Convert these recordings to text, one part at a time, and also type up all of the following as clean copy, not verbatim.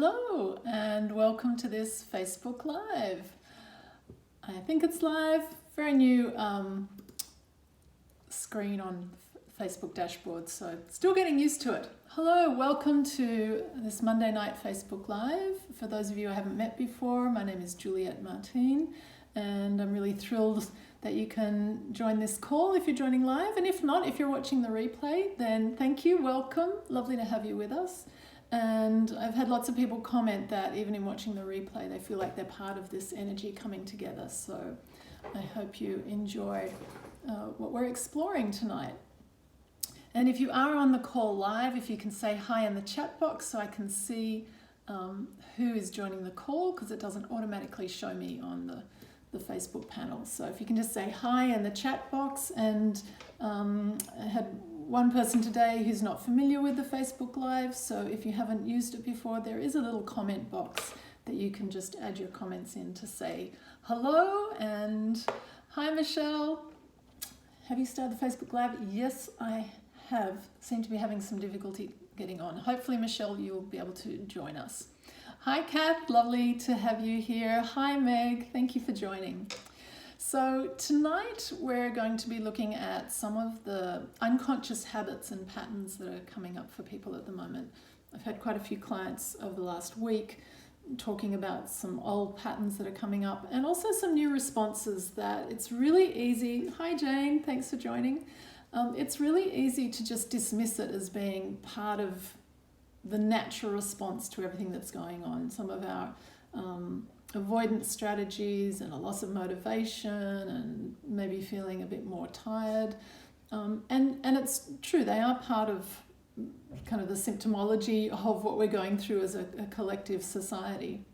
Hello and welcome to this Facebook Live. I think it's live, very new screen on Facebook dashboard, so still getting used to it. Hello, welcome to this Monday night Facebook Live. For those of you I haven't met before, my name is Juliette Martin and I'm really thrilled that you can join this call if you're joining live, and if not, if you're watching the replay, then thank you, welcome, lovely to have you with us. And I've had lots of people comment that even in watching the replay, they feel like they're part of this energy coming together. So I hope you enjoy what we're exploring tonight. And if you are on the call live, if you can say hi in the chat box so I can see who is joining the call, because it doesn't automatically show me on the Facebook panel. So if you can just say hi in the chat box. And I had one person today who's not familiar with the Facebook Live, so if you haven't used it before, there is a little comment box that you can just add your comments in to say hello and hi Michelle. Have you started the Facebook Live? Yes, I have. Seem to be having some difficulty getting on. Hopefully Michelle, you'll be able to join us. Hi Kath, lovely to have you here. Hi Meg, thank you for joining. So tonight we're going to be looking at some of the unconscious habits and patterns that are coming up for people at the moment. I've had quite a few clients over the last week talking about some old patterns that are coming up and also some new responses that it's really easy. Hi Jane, thanks for joining. It's really easy to just dismiss it as being part of the natural response to everything that's going on. Some of our avoidance strategies and a loss of motivation and maybe feeling a bit more tired. And it's true, they are part of kind of the symptomology of what we're going through as a collective society.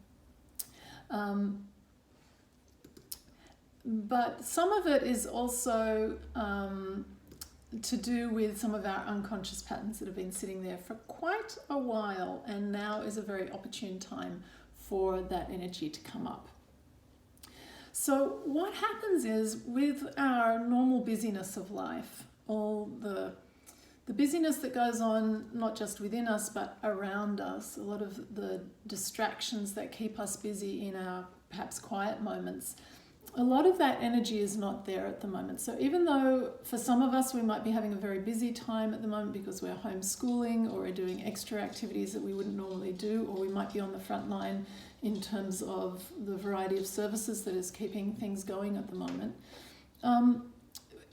But some of it is also to do with some of our unconscious patterns that have been sitting there for quite a while, and now is a very opportune time for that energy to come up. So what happens is, with our normal busyness of life, all the busyness that goes on not just within us but around us, a lot of the distractions that keep us busy in our perhaps quiet moments, a lot of that energy is not there at the moment. So even though for some of us we might be having a very busy time at the moment because we're homeschooling or we're doing extra activities that we wouldn't normally do, or we might be on the front line in terms of the variety of services that is keeping things going at the moment,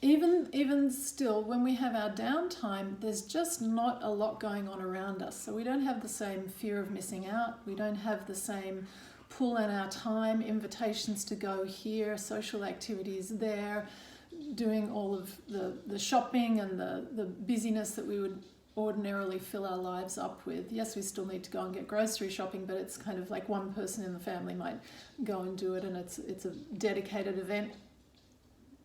even still, when we have our downtime, there's just not a lot going on around us. So we don't have the same fear of missing out. We don't have the same pull in our time, invitations to go here, social activities there, doing all of the shopping and the busyness that we would ordinarily fill our lives up with. Yes, we still need to go and get grocery shopping, but it's kind of like one person in the family might go and do it, and it's a dedicated event.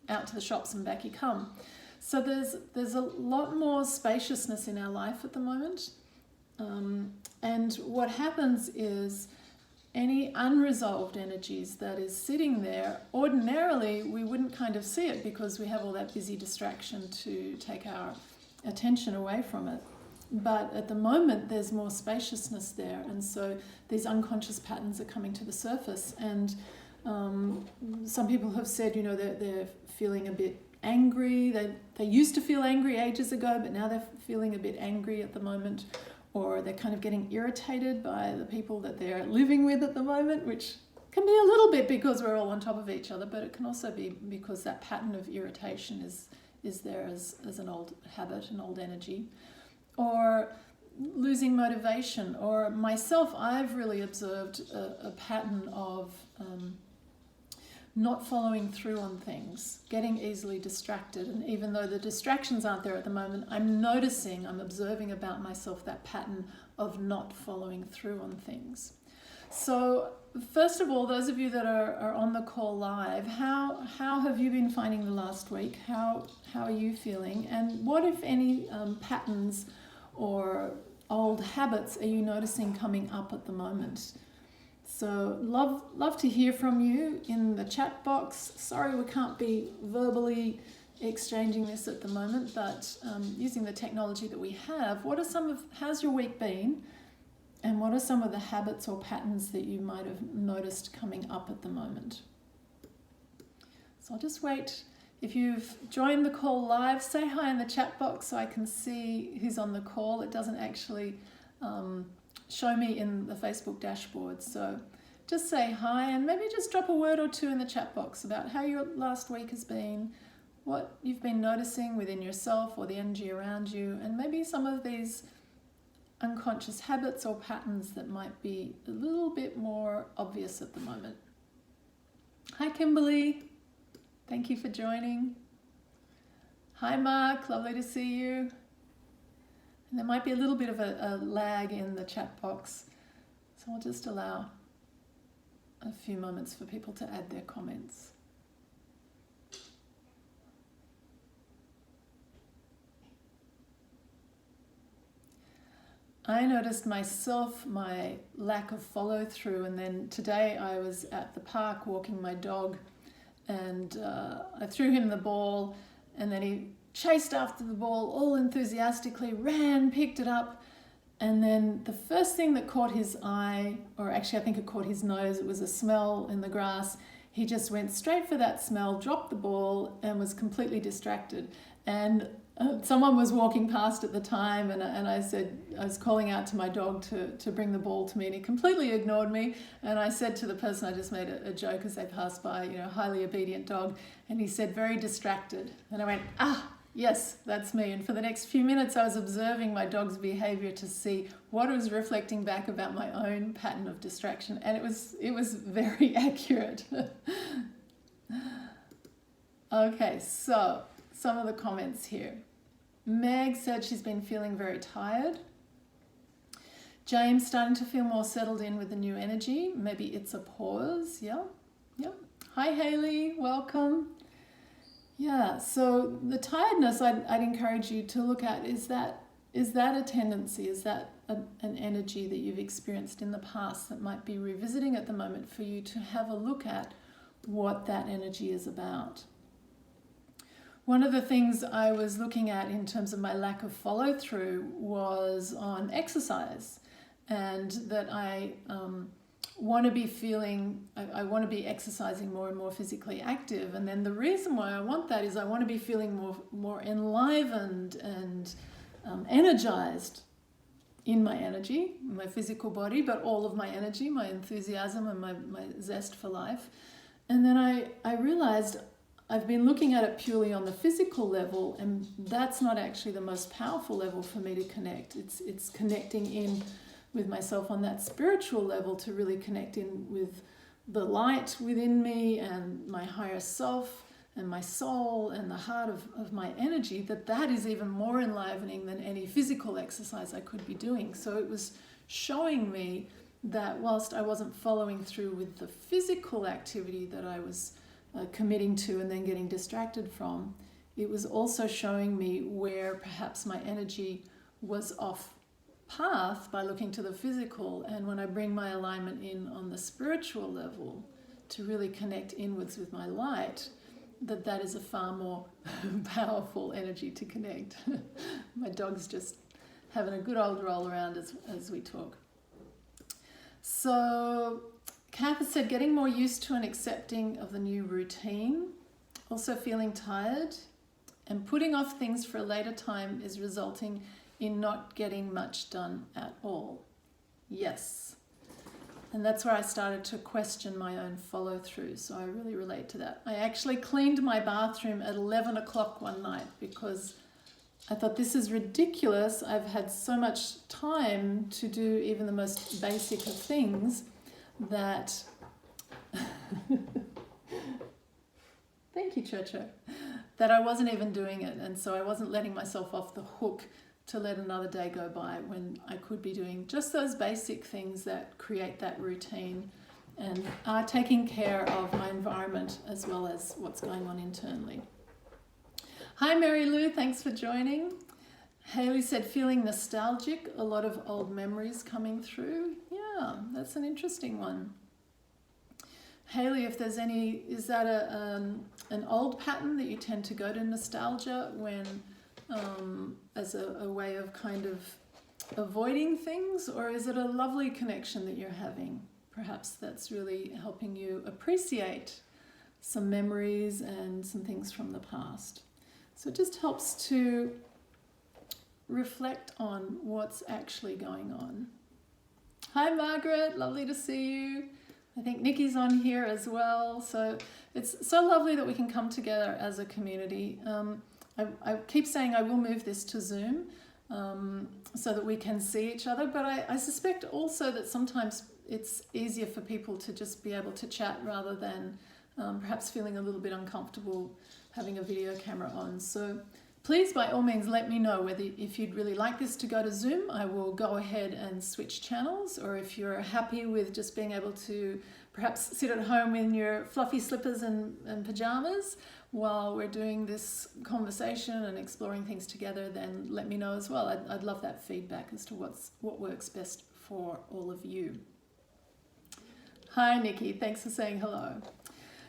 Out to the shops and back you come. So there's a lot more spaciousness in our life at the moment. And what happens is any unresolved energies that is sitting there, ordinarily we wouldn't kind of see it because we have all that busy distraction to take our attention away from it. But at the moment there's more spaciousness there, and so these unconscious patterns are coming to the surface. And some people have said, you know, they're feeling a bit angry. They used to feel angry ages ago, but now they're feeling a bit angry at the moment, or they're kind of getting irritated by the people that they're living with at the moment, which can be a little bit because we're all on top of each other, but it can also be because that pattern of irritation is there as an old habit, an old energy. Or losing motivation, or myself, I've really observed a pattern of not following through on things, getting easily distracted. And even though the distractions aren't there at the moment, I'm observing about myself that pattern of not following through on things. So first of all, those of you that are on the call live, how have you been finding the last week? How are you feeling? And what, if any, patterns or old habits are you noticing coming up at the moment? So love to hear from you in the chat box. Sorry we can't be verbally exchanging this at the moment, but using the technology that we have, how's your week been? And what are some of the habits or patterns that you might have noticed coming up at the moment? So I'll just wait. If you've joined the call live, say hi in the chat box so I can see who's on the call. It doesn't actually show me in the Facebook dashboard. So just say hi and maybe just drop a word or two in the chat box about how your last week has been, what you've been noticing within yourself or the energy around you, and maybe some of these unconscious habits or patterns that might be a little bit more obvious at the moment. Hi Kimberly, thank you for joining. Hi Mark, lovely to see you. And there might be a little bit of a lag in the chat box, so I'll just allow a few moments for people to add their comments. I noticed myself, my lack of follow through, and then today I was at the park walking my dog and I threw him the ball and then he chased after the ball all enthusiastically, ran, picked it up, and then the first thing that caught his eye, or actually I think it caught his nose, it was a smell in the grass. He just went straight for that smell, dropped the ball and was completely distracted. And someone was walking past at the time and I said, I was calling out to my dog to bring the ball to me and he completely ignored me. And I said to the person, I just made a joke as they passed by, you know, highly obedient dog. And he said, very distracted. And I went, yes, that's me. And for the next few minutes, I was observing my dog's behavior to see what it was reflecting back about my own pattern of distraction. And it was very accurate. Okay, so some of the comments here. Meg said she's been feeling very tired. James starting to feel more settled in with the new energy. Maybe it's a pause. Yeah. Hi Haley, welcome. Yeah, so the tiredness I'd encourage you to look at, is that a tendency, is that an energy that you've experienced in the past that might be revisiting at the moment for you to have a look at what that energy is about. One of the things I was looking at in terms of my lack of follow through was on exercise, and that I want to be exercising more and more physically active. And then the reason why I want that is I want to be feeling more enlivened and energized in my energy, my physical body, but all of my energy, my enthusiasm and my zest for life. And then I realized I've been looking at it purely on the physical level, and that's not actually the most powerful level for me to connect. It's connecting in with myself on that spiritual level to really connect in with the light within me and my higher self and my soul and the heart of my energy, that is even more enlivening than any physical exercise I could be doing. So it was showing me that whilst I wasn't following through with the physical activity that I was committing to and then getting distracted from, it was also showing me where perhaps my energy was off path by looking to the physical. And when I bring my alignment in on the spiritual level to really connect inwards with my light, that is a far more powerful energy to connect. My dog's just having a good old roll around as we talk. So Kath has said, getting more used to and accepting of the new routine, also feeling tired, and putting off things for a later time is resulting in not getting much done at all. Yes. And that's where I started to question my own follow through. So I really relate to that. I actually cleaned my bathroom at 11 o'clock one night because I thought, this is ridiculous. I've had so much time to do even the most basic of things that thank you, Chocho, that I wasn't even doing it. And so I wasn't letting myself off the hook to let another day go by when I could be doing just those basic things that create that routine and are taking care of my environment as well as what's going on internally. Hi Mary Lou, thanks for joining. Haley said, feeling nostalgic, a lot of old memories coming through. Yeah, that's an interesting one. Haley, if there's any, is that an old pattern that you tend to go to nostalgia when, as a way of kind of avoiding things, or is it a lovely connection that you're having? Perhaps that's really helping you appreciate some memories and some things from the past. So it just helps to reflect on what's actually going on. Hi Margaret, lovely to see you. I think Nikki's on here as well. So it's so lovely that we can come together as a community. I keep saying I will move this to Zoom so that we can see each other, but I suspect also that sometimes it's easier for people to just be able to chat rather than perhaps feeling a little bit uncomfortable having a video camera on. So please, by all means, let me know whether if you'd really like this to go to Zoom. I will go ahead and switch channels, or if you're happy with just being able to perhaps sit at home in your fluffy slippers and pajamas while we're doing this conversation and exploring things together, then let me know as well. I'd love that feedback as to what works best for all of you. Hi Nikki, thanks for saying hello.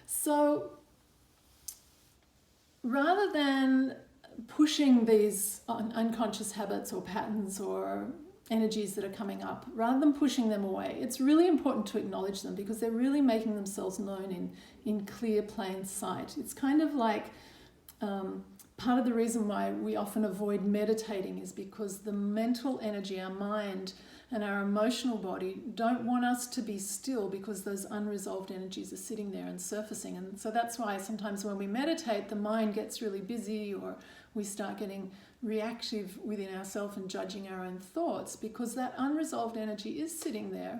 So rather than pushing these unconscious habits or patterns or energies that are coming up, rather than pushing them away, it's really important to acknowledge them, because they're really making themselves known in clear, plain sight. It's kind of like part of the reason why we often avoid meditating is because the mental energy, our mind and our emotional body, don't want us to be still, because those unresolved energies are sitting there and surfacing. And so that's why sometimes when we meditate, the mind gets really busy, or we start getting reactive within ourselves and judging our own thoughts, because that unresolved energy is sitting there.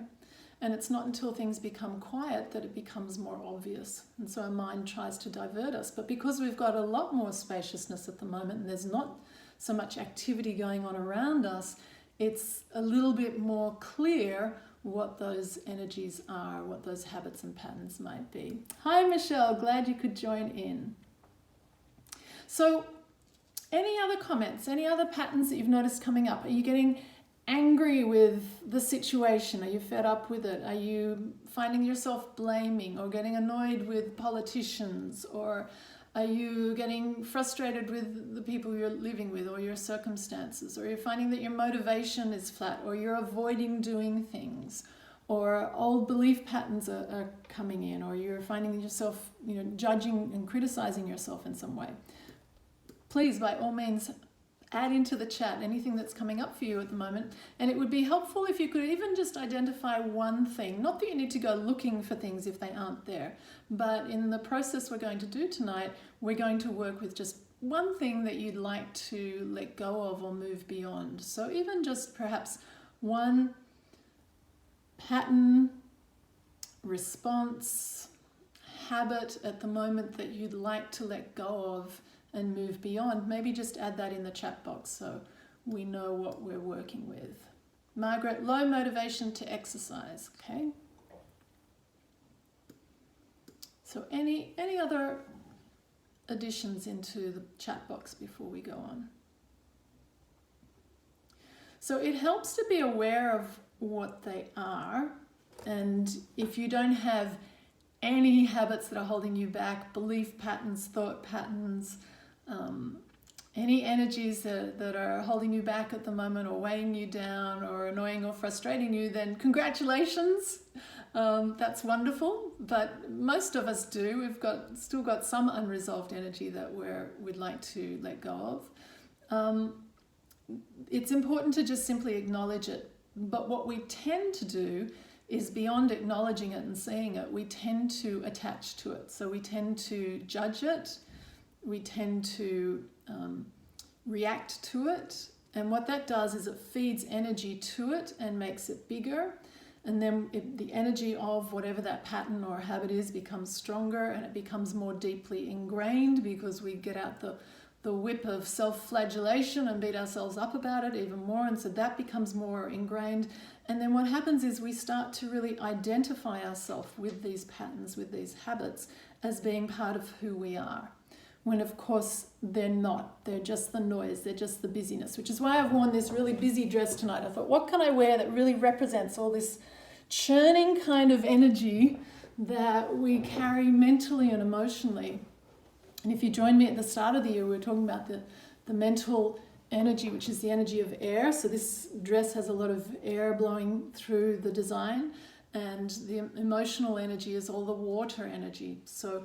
And it's not until things become quiet that it becomes more obvious. And so our mind tries to divert us. But because we've got a lot more spaciousness at the moment, and there's not so much activity going on around us, it's a little bit more clear what those energies are, what those habits and patterns might be. Hi Michelle, glad you could join in. So any other comments, any other patterns that you've noticed coming up? Are you getting angry with the situation? Are you fed up with it? Are you finding yourself blaming or getting annoyed with politicians? Or are you getting frustrated with the people you're living with or your circumstances? Or you're finding that your motivation is flat, or you're avoiding doing things, or old belief patterns are coming in, or you're finding yourself, judging and criticizing yourself in some way? Please, by all means, add into the chat anything that's coming up for you at the moment. And it would be helpful if you could even just identify one thing. Not that you need to go looking for things if they aren't there, but in the process we're going to do tonight, we're going to work with just one thing that you'd like to let go of or move beyond. So even just perhaps one pattern, response, habit at the moment that you'd like to let go of and move beyond. Maybe just add that in the chat box so we know what we're working with. Margaret, low motivation to exercise. Okay. So any other additions into the chat box before we go on? So it helps to be aware of what they are, and if you don't have any habits that are holding you back, belief patterns, thought patterns, any energies that are holding you back at the moment, or weighing you down, or annoying or frustrating you, then congratulations. That's wonderful, but most of us do. We've still got some unresolved energy that we'd like to let go of. It's important to just simply acknowledge it, but what we tend to do is, beyond acknowledging it and seeing it, we tend to attach to it. So we tend to judge it, we tend to react to it, and what that does is it feeds energy to it and makes it bigger, and then the energy of whatever that pattern or habit is becomes stronger, and it becomes more deeply ingrained, because we get out the whip of self-flagellation and beat ourselves up about it even more, and so that becomes more ingrained. And then what happens is we start to really identify ourselves with these patterns, with these habits, as being part of who we are, when of course they're not. They're just the noise, they're just the busyness, which is why I've worn this really busy dress tonight. I thought, what can I wear that really represents all this churning kind of energy that we carry mentally and emotionally? And if you joined me at the start of the year, we were talking about the mental energy, which is the energy of air. So this dress has a lot of air blowing through the design, and the emotional energy is all the water energy. So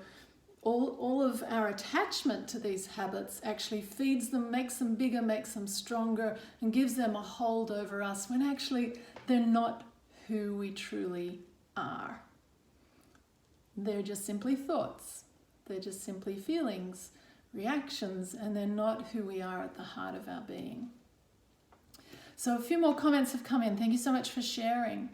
all of our attachment to these habits actually feeds them, makes them bigger, makes them stronger, and gives them a hold over us when actually they're not who we truly are. They're just simply thoughts. They're just simply feelings, reactions, and they're not who we are at the heart of our being. So a few more comments have come in. Thank you so much for sharing.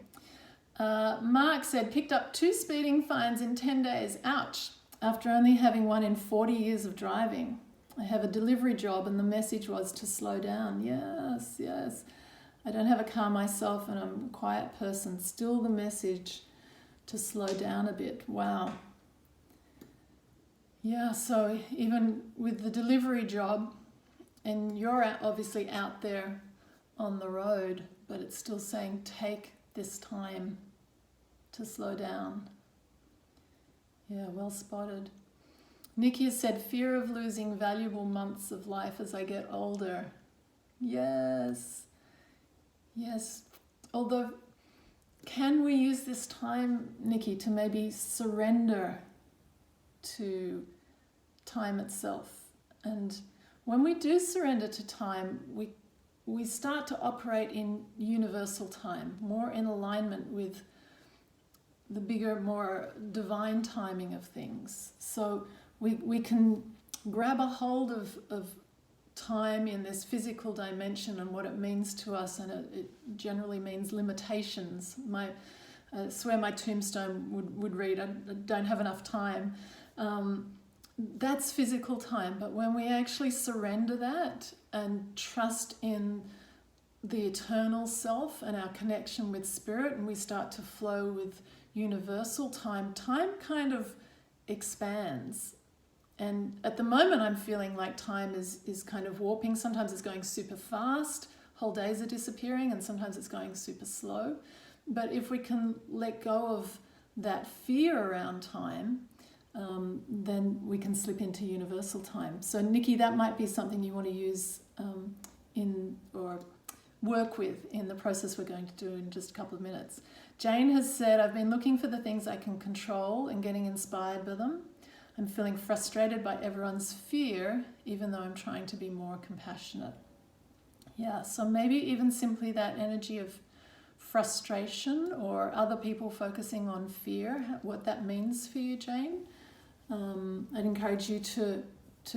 Mark said, picked up 2 speeding fines in 10 days. Ouch. After only having one in 40 years of driving. I have a delivery job and the message was to slow down. Yes, yes. I don't have a car myself and I'm a quiet person. Still the message to slow down a bit. Wow. Yeah, so even with the delivery job, and you're obviously out there on the road, but it's still saying take this time to slow down. Yeah, well spotted. Nikki has said, fear of losing valuable months of life as I get older. Yes, yes. Although, can we use this time, Nikki, to maybe surrender to time itself? And when we do surrender to time, we start to operate in universal time, more in alignment with the bigger, more divine timing of things. So we can grab a hold of time in this physical dimension and what it means to us, and it generally means limitations. I swear my tombstone would read, I don't have enough time. That's physical time, but when we actually surrender that and trust in the eternal self and our connection with spirit, and we start to flow with universal time, time kind of expands. And at the moment I'm feeling like time is kind of warping. Sometimes it's going super fast, whole days are disappearing, and sometimes it's going super slow. But if we can let go of that fear around time, then we can slip into universal time. So Nikki, that might be something you want to use in or work with in the process we're going to do in just a couple of minutes. Jane has said, I've been looking for the things I can control and getting inspired by them. I'm feeling frustrated by everyone's fear, even though I'm trying to be more compassionate. Yeah, so maybe even simply that energy of frustration or other people focusing on fear, what that means for you, Jane. I'd encourage you to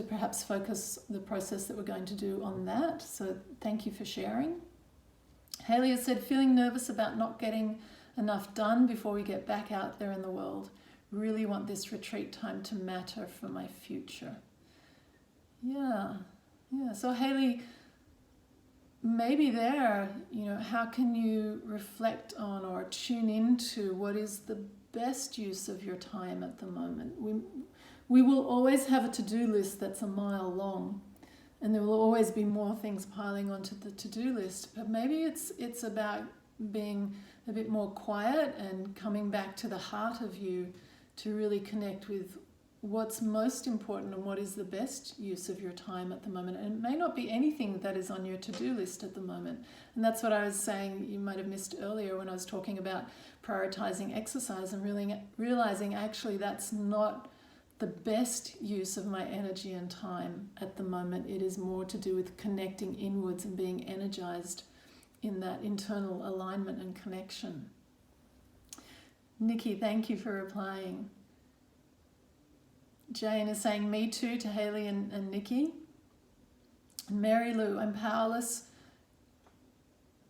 perhaps focus the process that we're going to do on that. So thank you for sharing. Haley has said, feeling nervous about not getting enough done before we get back out there in the world. Really want this retreat time to matter for my future. Yeah. So Haley, maybe there, how can you reflect on or tune into what is the best use of your time at the moment? We will always have a to-do list that's a mile long, and there will always be more things piling onto the to-do list. But maybe it's about being a bit more quiet and coming back to the heart of you to really connect with what's most important and what is the best use of your time at the moment. And it may not be anything that is on your to-do list at the moment. And that's what I was saying, you might have missed earlier when I was talking about prioritizing exercise and really realizing actually that's not the best use of my energy and time at the moment. It is more to do with connecting inwards and being energized in that internal alignment and connection. Nikki, thank you for replying. Jane is saying me too to Haley and Nikki. And Mary Lou, I'm powerless,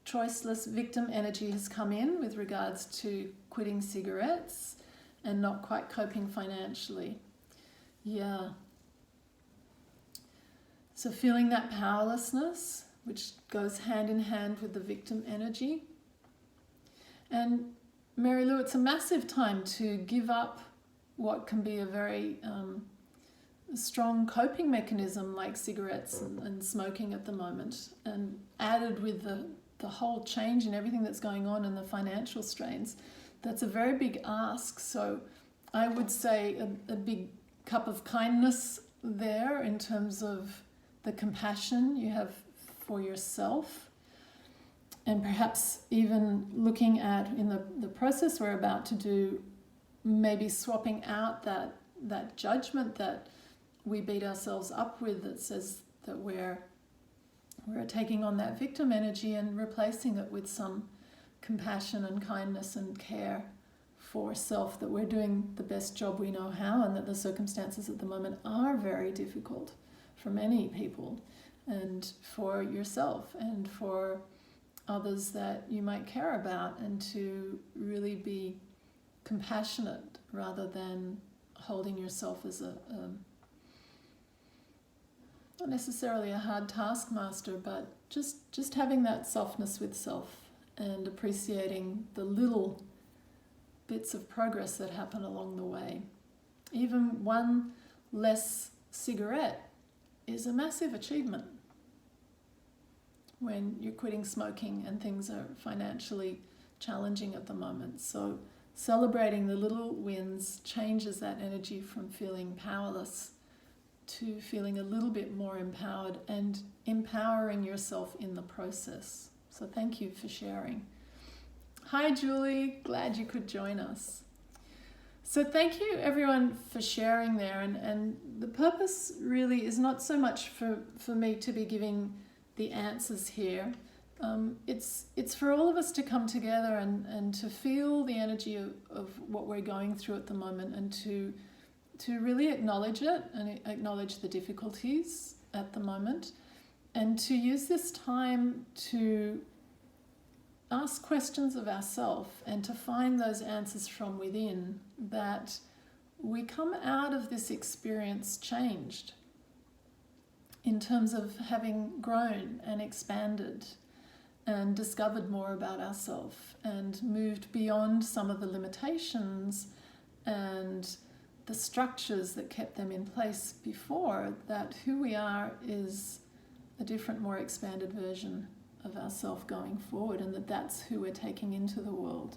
choiceless victim energy has come in with regards to quitting cigarettes and not quite coping financially. Yeah. So feeling that powerlessness, which goes hand in hand with the victim energy. And Mary Lou, it's a massive time to give up what can be a very strong coping mechanism like cigarettes and smoking at the moment, and added with the whole change in everything that's going on and the financial strains, that's a very big ask. So I would say a big cup of kindness there in terms of the compassion you have for yourself, and perhaps even looking at, in the process we're about to do, maybe swapping out that judgment that we beat ourselves up with, that says that we're taking on that victim energy, and replacing it with some compassion and kindness and care for self, that we're doing the best job we know how, and that the circumstances at the moment are very difficult for many people, and for yourself and for others that you might care about, and to really be compassionate rather than holding yourself as not necessarily a hard taskmaster, but just having that softness with self and appreciating the little bits of progress that happen along the way. Even one less cigarette is a massive achievement when you're quitting smoking and things are financially challenging at the moment. So celebrating the little wins changes that energy from feeling powerless to feeling a little bit more empowered, and empowering yourself in the process. So thank you for sharing. Hi Julie, glad you could join us. So thank you everyone for sharing there, and the purpose really is not so much for me to be giving the answers here. It's for all of us to come together and to feel the energy of what we're going through at the moment, and to really acknowledge it and acknowledge the difficulties at the moment, and to use this time to ask questions of ourselves and to find those answers from within, that we come out of this experience changed in terms of having grown and expanded and discovered more about ourselves and moved beyond some of the limitations and the structures that kept them in place before, that who we are is a different, more expanded version of ourselves going forward, and that's who we're taking into the world.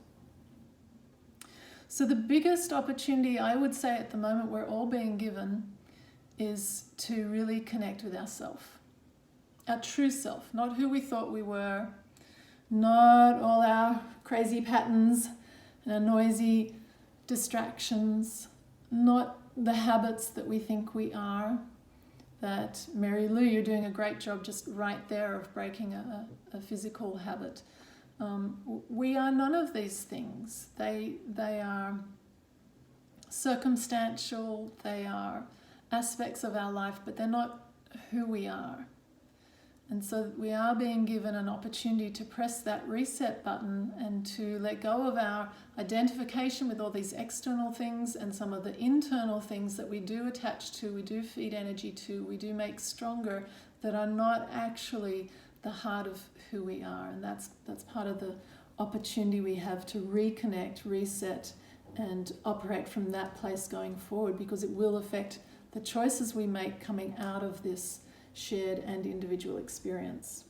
So the biggest opportunity I would say at the moment we're all being given is to really connect with ourselves, our true self, not who we thought we were, not all our crazy patterns and our noisy distractions, not the habits that we think we are. That Mary Lou, you're doing a great job just right there of breaking a physical habit. We are none of these things. They are circumstantial, they are aspects of our life, but they're not who we are. And so we are being given an opportunity to press that reset button and to let go of our identification with all these external things and some of the internal things that we do attach to, we do feed energy to, we do make stronger, that are not actually the heart of who we are. And that's part of the opportunity we have to reconnect, reset, and operate from that place going forward, because it will affect the choices we make coming out of this shared and individual experience.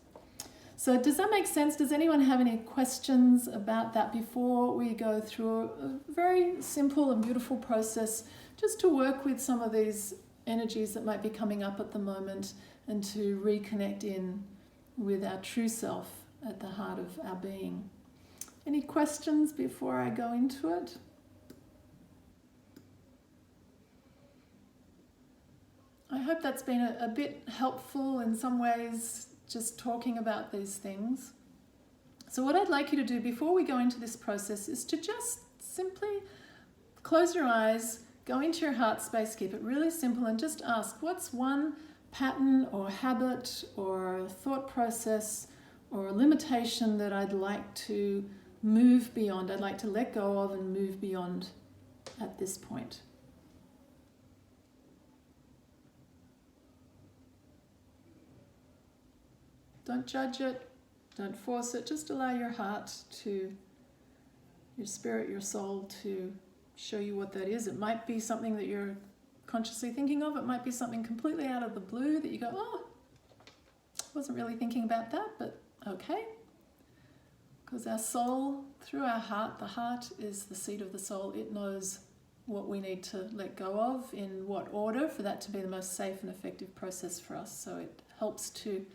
So does that make sense? Does anyone have any questions about that before we go through a very simple and beautiful process just to work with some of these energies that might be coming up at the moment, and to reconnect in with our true self at the heart of our being? Any questions before I go into it? I hope that's been a bit helpful in some ways, just talking about these things. So what I'd like you to do before we go into this process is to just simply close your eyes, go into your heart space, keep it really simple, and just ask, what's one pattern or habit or thought process or limitation that I'd like to move beyond, I'd like to let go of and move beyond at this point? Don't judge it, don't force it, just allow your heart to, your spirit, your soul to show you what that is. It might be something that you're consciously thinking of, it might be something completely out of the blue that you go, oh, wasn't really thinking about that, but okay. Because our soul, through our heart, the heart is the seat of the soul, it knows what we need to let go of, in what order, for that to be the most safe and effective process for us. So it helps to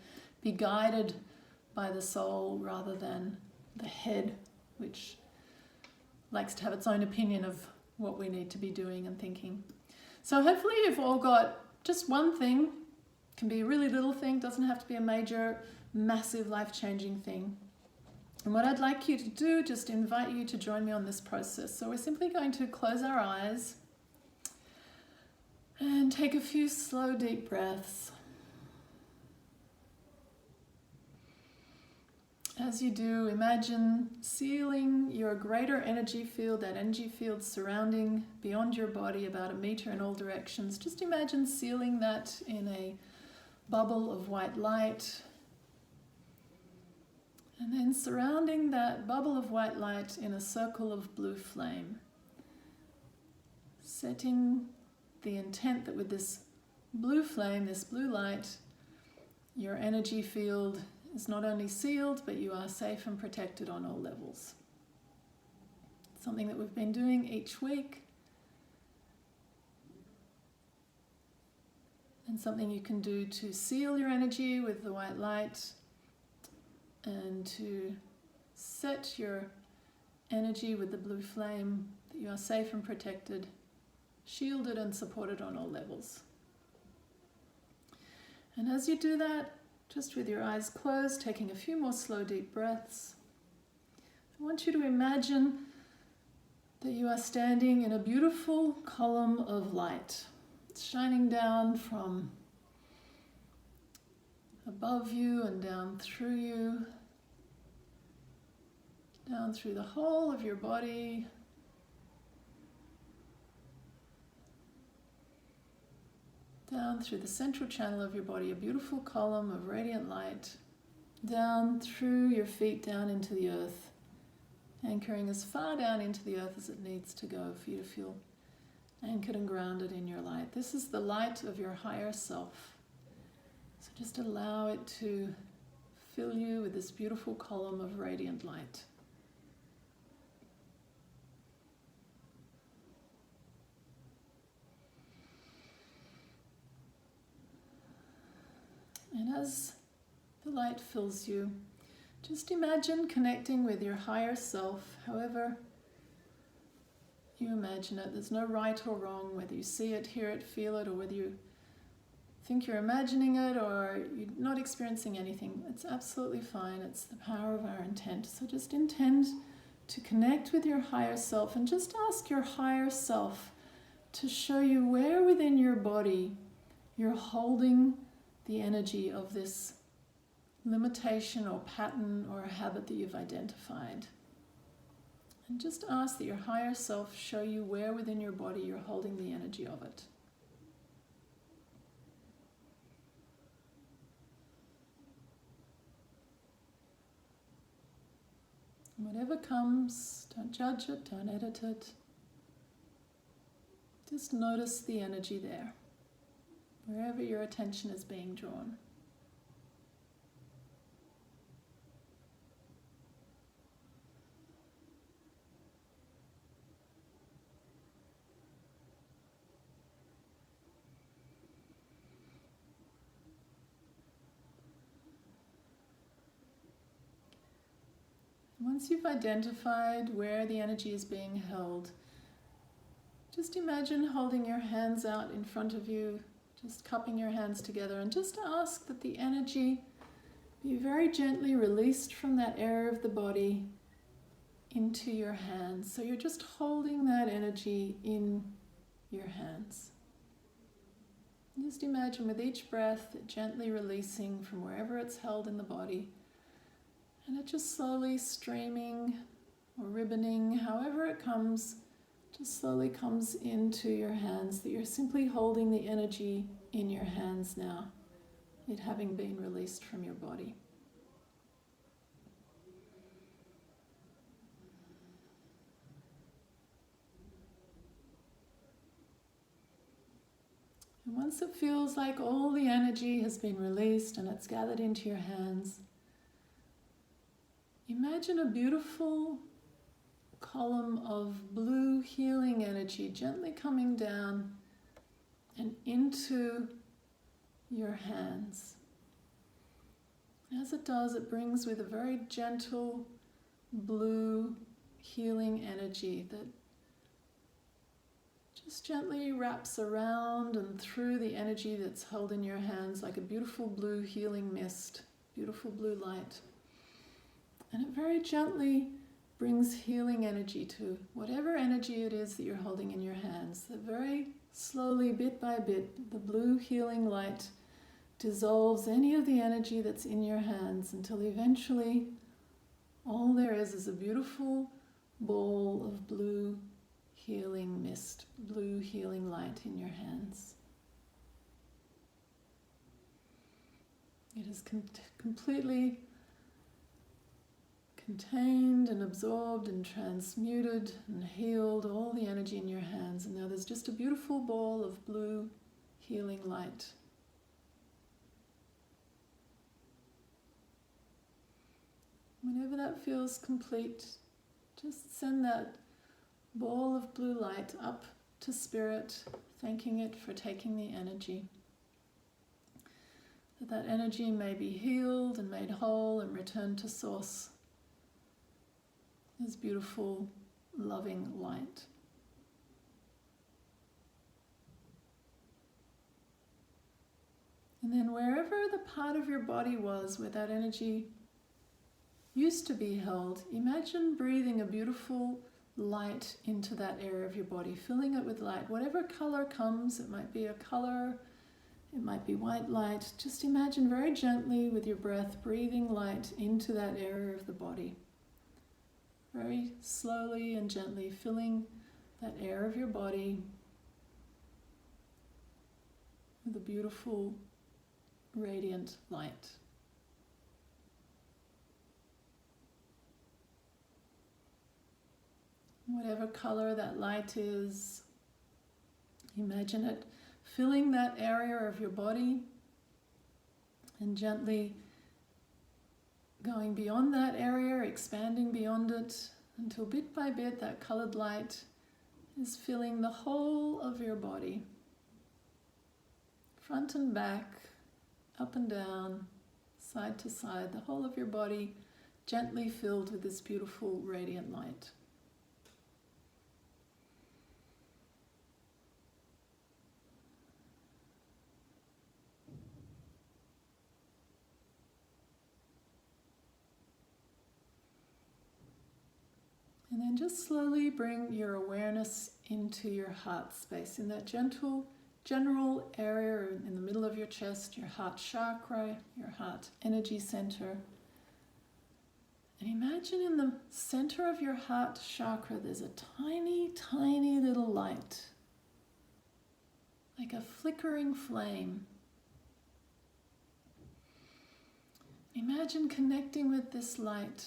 be guided by the soul rather than the head, which likes to have its own opinion of what we need to be doing and thinking. So hopefully you've all got just one thing. It can be a really little thing, doesn't have to be a major, massive, life-changing thing. And what I'd like you to do, just invite you to join me on this process. So we're simply going to close our eyes and take a few slow, deep breaths. As you do, imagine sealing your greater energy field, that energy field surrounding beyond your body about 1 meter in all directions. Just imagine sealing that in a bubble of white light. And then surrounding that bubble of white light in a circle of blue flame. Setting the intent that with this blue flame, this blue light, your energy field is not only sealed, but you are safe and protected on all levels. Something that we've been doing each week, and something you can do to seal your energy with the white light and to set your energy with the blue flame, that you are safe and protected, shielded and supported on all levels. And as you do that, just with your eyes closed, taking a few more slow, deep breaths, I want you to imagine that you are standing in a beautiful column of light. It's shining down from above you and down through you, down through the whole of your body, down through the central channel of your body, a beautiful column of radiant light, down through your feet, down into the earth, anchoring as far down into the earth as it needs to go for you to feel anchored and grounded in your light. This is the light of your higher self. So just allow it to fill you with this beautiful column of radiant light. And as the light fills you, just imagine connecting with your higher self, however you imagine it. There's no right or wrong, whether you see it, hear it, feel it, or whether you think you're imagining it or you're not experiencing anything. It's absolutely fine. It's the power of our intent. So just intend to connect with your higher self and just ask your higher self to show you where within your body you're holding the energy of this limitation or pattern or a habit that you've identified. And just ask that your higher self show you where within your body you're holding the energy of it. Whatever comes, don't judge it, don't edit it. Just notice the energy there, wherever your attention is being drawn. Once you've identified where the energy is being held, just imagine holding your hands out in front of you, just cupping your hands together, and just ask that the energy be very gently released from that area of the body into your hands. So you're just holding that energy in your hands. Just imagine with each breath it gently releasing from wherever it's held in the body, and it just slowly streaming or ribboning, however it comes, just slowly comes into your hands, that you're simply holding the energy in your hands now, it having been released from your body. And once it feels like all the energy has been released and it's gathered into your hands, imagine a beautiful column of blue healing energy gently coming down and into your hands. As it does, it brings with a very gentle blue healing energy that just gently wraps around and through the energy that's held in your hands like a beautiful blue healing mist, beautiful blue light. And it very gently brings healing energy to whatever energy it is that you're holding in your hands. That very slowly, bit by bit, the blue healing light dissolves any of the energy that's in your hands until eventually all there is a beautiful ball of blue healing mist, blue healing light in your hands. It is completely contained and absorbed and transmuted and healed all the energy in your hands. And now there's just a beautiful ball of blue healing light. Whenever that feels complete, just send that ball of blue light up to Spirit, thanking it for taking the energy. That energy may be healed and made whole and returned to Source. This beautiful, loving light. And then wherever the part of your body was where that energy used to be held, imagine breathing a beautiful light into that area of your body, filling it with light. Whatever color comes, it might be a color, it might be white light. Just imagine very gently with your breath breathing light into that area of the body. Very slowly and gently filling that area of your body with a beautiful, radiant light. Whatever color that light is, imagine it filling that area of your body and gently going beyond that area, expanding beyond it until bit by bit that colored light is filling the whole of your body, front and back, up and down, side to side, the whole of your body gently filled with this beautiful radiant light. And then just slowly bring your awareness into your heart space, in that general area in the middle of your chest, your heart chakra, your heart energy center. And imagine in the center of your heart chakra, there's a tiny, tiny little light, like a flickering flame. Imagine connecting with this light.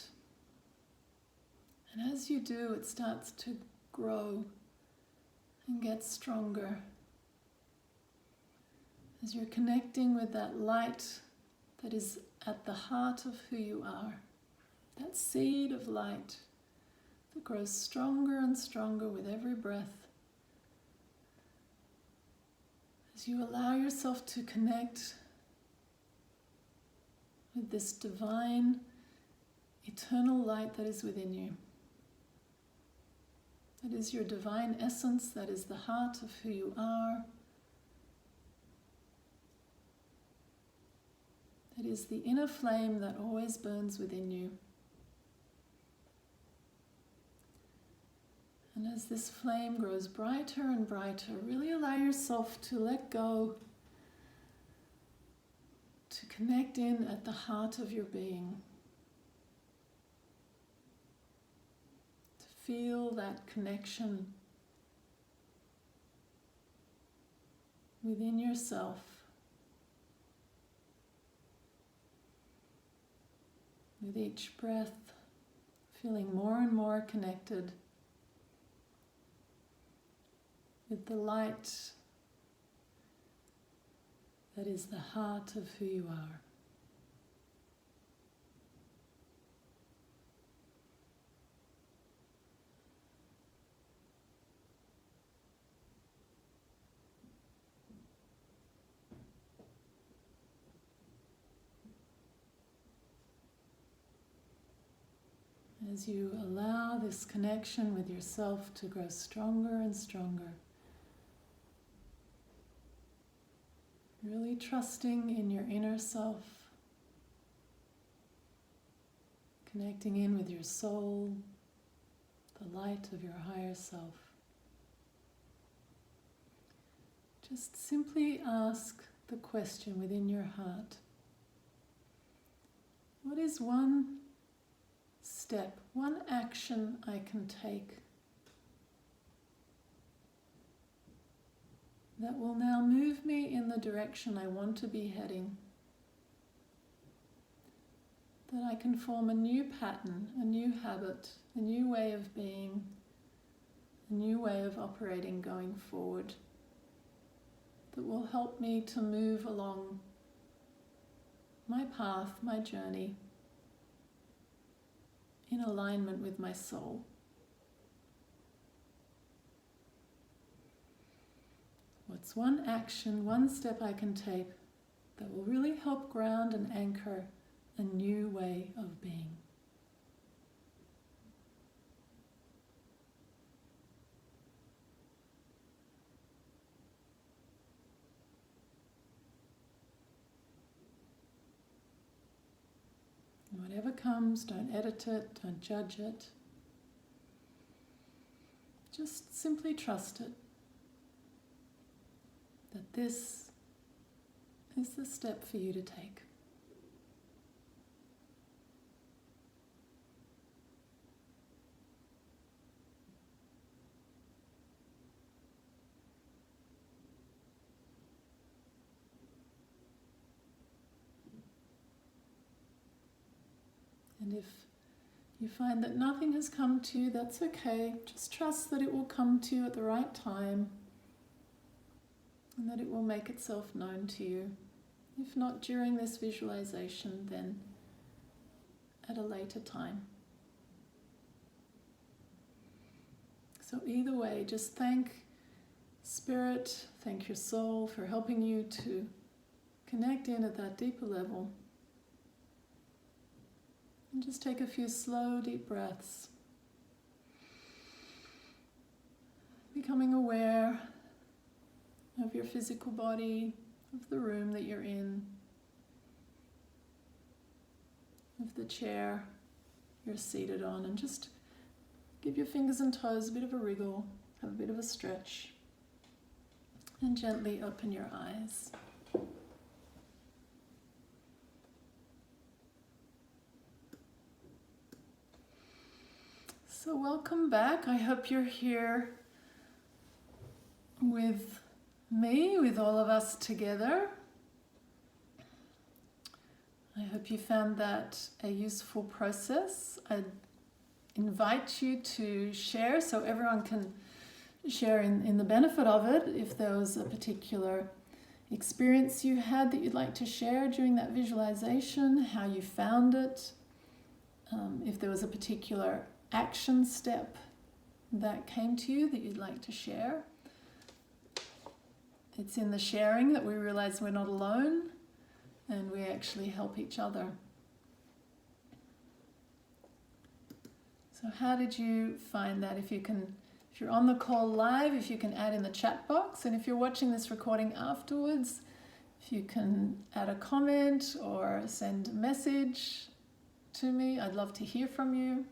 And as you do, it starts to grow and get stronger. As you're connecting with that light that is at the heart of who you are, that seed of light that grows stronger and stronger with every breath. As you allow yourself to connect with this divine, eternal light that is within you. That is your divine essence, that is the heart of who you are. That is the inner flame that always burns within you. And as this flame grows brighter and brighter, really allow yourself to let go, to connect in at the heart of your being. Feel that connection within yourself, with each breath, feeling more and more connected with the light that is the heart of who you are. As you allow this connection with yourself to grow stronger and stronger, really trusting in your inner self, connecting in with your soul, the light of your higher self. Just simply ask the question within your heart. What is one step, one action I can take that will now move me in the direction I want to be heading? That I can form a new pattern, a new habit, a new way of being, a new way of operating going forward that will help me to move along my path, my journey, in alignment with my soul. What's one action, one step I can take that will really help ground and anchor a new way of being? Whatever comes, don't edit it, don't judge it. Just simply trust it. That this is the step for you to take. And if you find that nothing has come to you, that's okay. Just trust that it will come to you at the right time and that it will make itself known to you. If not during this visualization, then at a later time. So either way, just thank Spirit, thank your soul for helping you to connect in at that deeper level. And just take a few slow, deep breaths. Becoming aware of your physical body, of the room that you're in, of the chair you're seated on, and just give your fingers and toes a bit of a wriggle, have a bit of a stretch, and gently open your eyes. So welcome back. I hope you're here with me, with all of us together. I hope you found that a useful process. I invite you to share so everyone can share in the benefit of it. If there was a particular experience you had that you'd like to share during that visualization, how you found it, if there was a particular action step that came to you that you'd like to share. It's in the sharing that we realize we're not alone and we actually help each other. So how did you find that? If you're on the call live, if you can add in the chat box, and if you're watching this recording afterwards, if you can add a comment or send a message to me, I'd love to hear from you.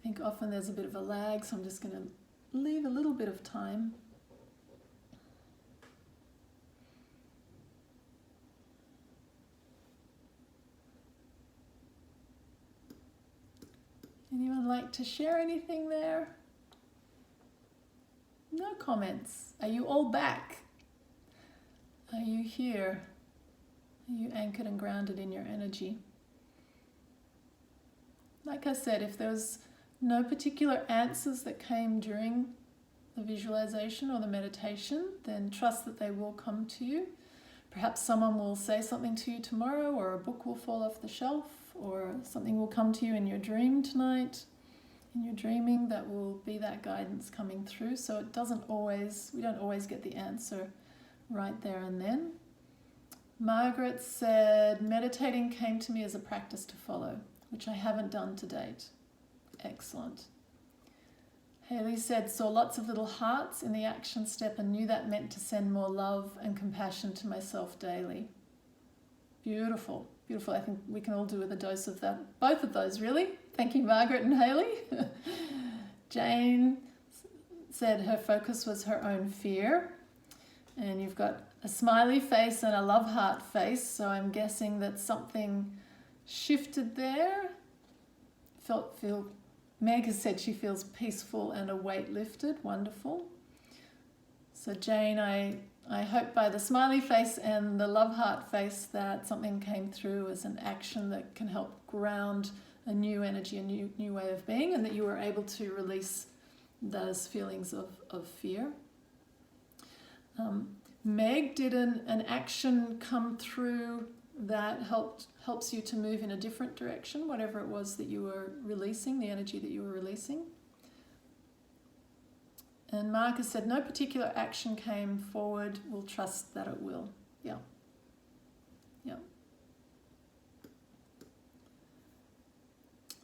I think often there's a bit of a lag, so I'm just going to leave a little bit of time. Anyone like to share anything there? No comments. Are you all back? Are you here? Are you anchored and grounded in your energy? Like I said, if there's no particular answers that came during the visualization or the meditation, then trust that they will come to you. Perhaps someone will say something to you tomorrow, or a book will fall off the shelf, or something will come to you in your dream tonight, in your dreaming, that will be that guidance coming through. So we don't always get the answer right there and then. Margaret said, meditating came to me as a practice to follow, which I haven't done to date. Excellent. Haley said, saw lots of little hearts in the action step and knew that meant to send more love and compassion to myself daily. Beautiful, beautiful. I think we can all do with a dose of that. Both of those, really. Thank you, Margaret and Haley. Jane said her focus was her own fear. And you've got a smiley face and a love heart face, so I'm guessing that something shifted there. Meg has said she feels peaceful and a weight lifted. Wonderful. So Jane, I hope by the smiley face and the love heart face that something came through as an action that can help ground a new energy, a new way of being, and that you were able to release those feelings of fear. Meg, did an action come through that helps you to move in a different direction, whatever it was that you were releasing, the energy that you were releasing? And Marcus said, no particular action came forward. We'll trust that it will. Yeah. Yeah.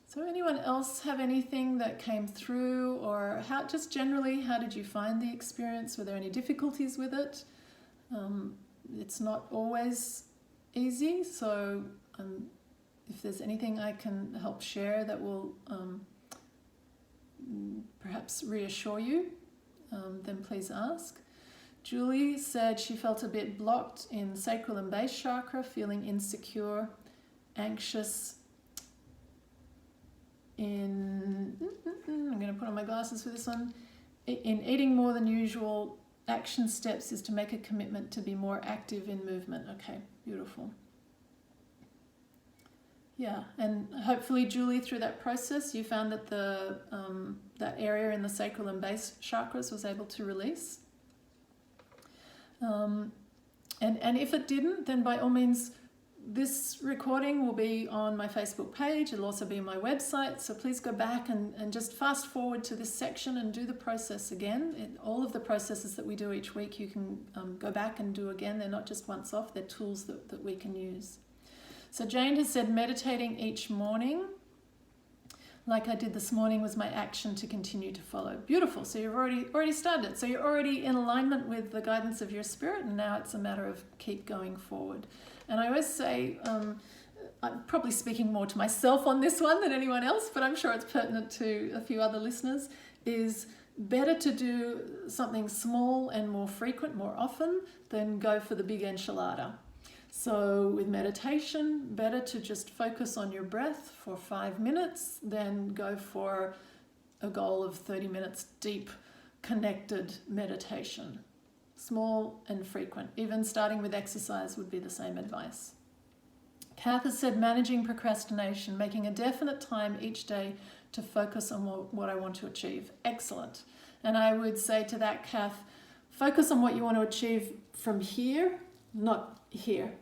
So anyone else have anything that came through, or just generally, how did you find the experience? Were there any difficulties with it? It's not always easy, so if there's anything I can help share that will perhaps reassure you, then please ask. Julie said she felt a bit blocked in sacral and base chakra, feeling insecure, anxious, I'm going to put on my glasses for this one. In eating more than usual, action steps is to make a commitment to be more active in movement. Okay, beautiful. Yeah, and hopefully, Julie, through that process, you found that that area in the sacral and base chakras was able to release. And if it didn't, then by all means, this recording will be on my Facebook page. It'll also be on my website. So please go back and just fast forward to this section and do the process again. All of the processes that we do each week, you can go back and do again. They're not just once off, they're tools that we can use. So Jane has said, meditating each morning, like I did this morning, was my action to continue to follow. Beautiful. So you've already started it. So you're already in alignment with the guidance of your spirit, and now it's a matter of keep going forward. And I always say, I'm probably speaking more to myself on this one than anyone else, but I'm sure it's pertinent to a few other listeners, is better to do something small and more frequent, more often, than go for the big enchilada. So with meditation, better to just focus on your breath for 5 minutes than go for a goal of 30 minutes deep, connected meditation. Small and frequent. Even starting with exercise would be the same advice. Kath has said, managing procrastination, making a definite time each day to focus on what I want to achieve. Excellent. And I would say to that, Kath, focus on what you want to achieve from here, not here.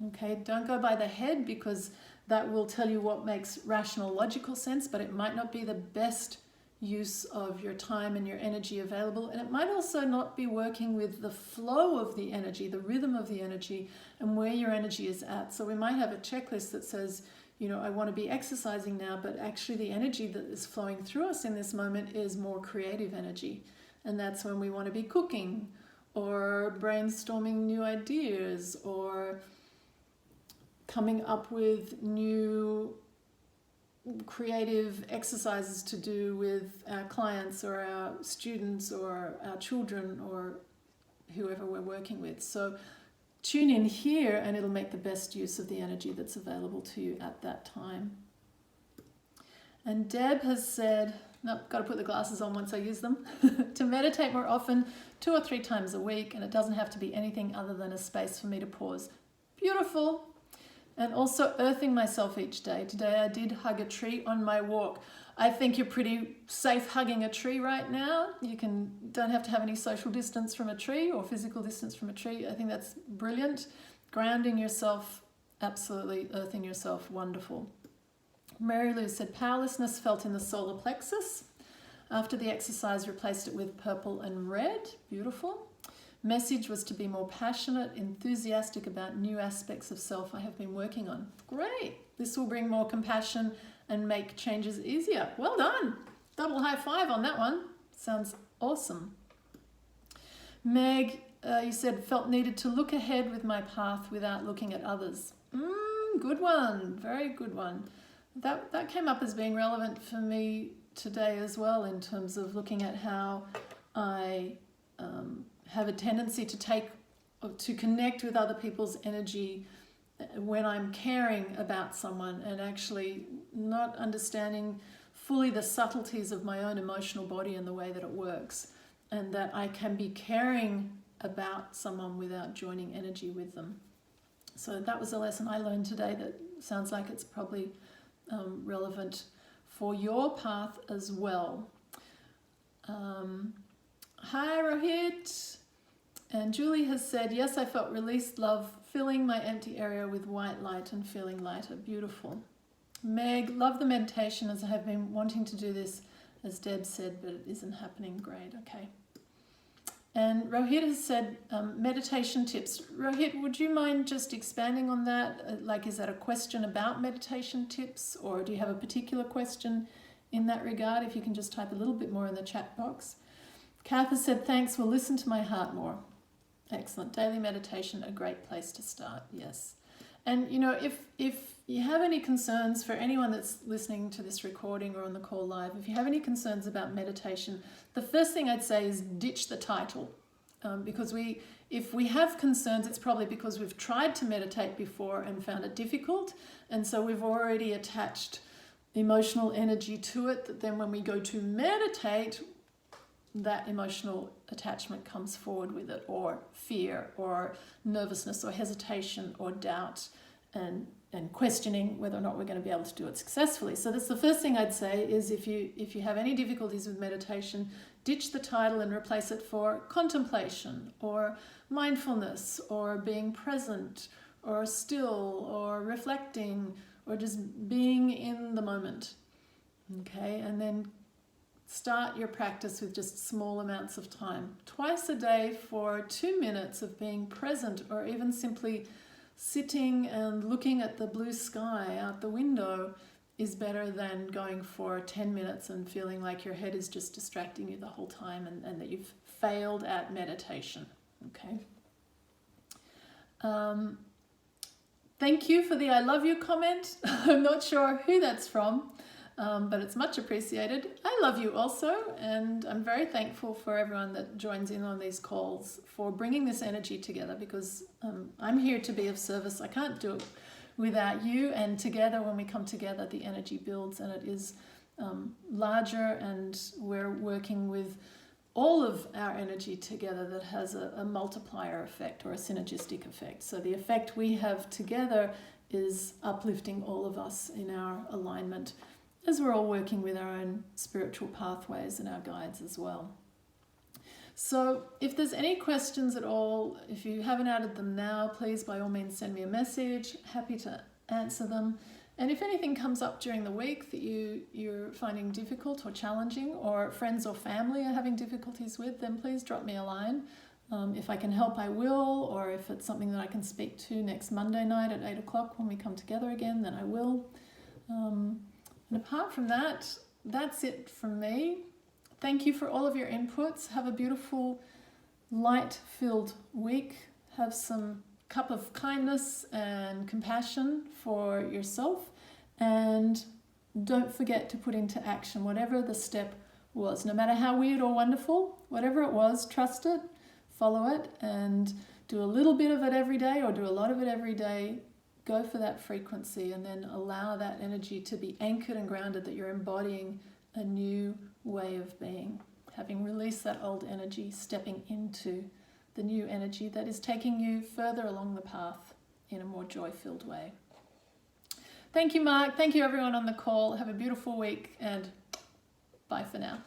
Okay, don't go by the head, because that will tell you what makes rational, logical sense, but it might not be the best use of your time and your energy available. And it might also not be working with the flow of the energy, the rhythm of the energy, and where your energy is at. So we might have a checklist that says, I want to be exercising now, but actually the energy that is flowing through us in this moment is more creative energy. And that's when we want to be cooking or brainstorming new ideas or coming up with new creative exercises to do with our clients or our students or our children or whoever we're working with. So tune in here and it'll make the best use of the energy that's available to you at that time. And Deb has said, got to put the glasses on once I use them, to meditate more often, 2 or 3 times a week, and it doesn't have to be anything other than a space for me to pause. Beautiful. And also earthing myself each day. Today I did hug a tree on my walk. I think you're pretty safe hugging a tree right now. You don't have to have any social distance from a tree or physical distance from a tree. I think that's brilliant. Grounding yourself, absolutely. Earthing yourself, wonderful. Mary Lou said, powerlessness felt in the solar plexus. After the exercise, replaced it with purple and red. Beautiful. Message was to be more passionate, enthusiastic about new aspects of self I have been working on. Great. This will bring more compassion and make changes easier. Well done. Double high five on that one. Sounds awesome. Meg, you said, felt needed to look ahead with my path without looking at others. Good one. Very good one. That came up as being relevant for me today as well, in terms of looking at how I have a tendency to connect with other people's energy when I'm caring about someone, and actually not understanding fully the subtleties of my own emotional body and the way that it works, and that I can be caring about someone without joining energy with them. So that was a lesson I learned today that sounds like it's probably relevant for your path as well. Hi Rohit. And Julie has said, yes, I felt released love, filling my empty area with white light and feeling lighter. Beautiful. Meg, love the meditation, as I have been wanting to do this, as Deb said, but it isn't happening. Great, okay. And Rohit has said, meditation tips. Rohit, would you mind just expanding on that? Like, is that a question about meditation tips, or do you have a particular question in that regard? If you can just type a little bit more in the chat box. Kath has said, thanks, we'll listen to my heart more. Excellent. Daily meditation, a great place to start. Yes. And, you know, if you have any concerns, for anyone that's listening to this recording or on the call live, if you have any concerns about meditation, the first thing I'd say is ditch the title. Because if we have concerns, it's probably because we've tried to meditate before and found it difficult. And so we've already attached emotional energy to it, that then when we go to meditate, that emotional attachment comes forward with it, or fear or nervousness or hesitation or doubt, and questioning whether or not we're going to be able to do it successfully. So that's the first thing I'd say, is if you have any difficulties with meditation, ditch the title and replace it for contemplation or mindfulness or being present or still or reflecting or just being in the moment. Okay, and then start your practice with just small amounts of time. Twice a day for 2 minutes of being present, or even simply sitting and looking at the blue sky out the window, is better than going for 10 minutes and feeling like your head is just distracting you the whole time, and that you've failed at meditation. Okay. Thank you for the I love you comment. I'm not sure who that's from. But it's much appreciated. I love you also, and I'm very thankful for everyone that joins in on these calls for bringing this energy together, because I'm here to be of service. I can't do it without you, and together, when we come together, the energy builds, and it is larger, and we're working with all of our energy together that has a multiplier effect or a synergistic effect. So the effect we have together is uplifting all of us in our alignment, as we're all working with our own spiritual pathways and our guides as well. So if there's any questions at all, if you haven't added them now, please by all means send me a message. Happy to answer them. And if anything comes up during the week that you're finding difficult or challenging, or friends or family are having difficulties with, then please drop me a line. If I can help, I will, or if it's something that I can speak to next Monday night at 8 o'clock when we come together again, then I will. And apart from that, that's it from me. Thank you for all of your inputs. Have a beautiful, light-filled week. Have some cup of kindness and compassion for yourself. And don't forget to put into action whatever the step was. No matter how weird or wonderful, whatever it was, trust it, follow it, and do a little bit of it every day, or do a lot of it every day. Go for that frequency, and then allow that energy to be anchored and grounded, that you're embodying a new way of being, having released that old energy, stepping into the new energy that is taking you further along the path in a more joy-filled way. Thank you, Mark. Thank you, everyone on the call. Have a beautiful week, and bye for now.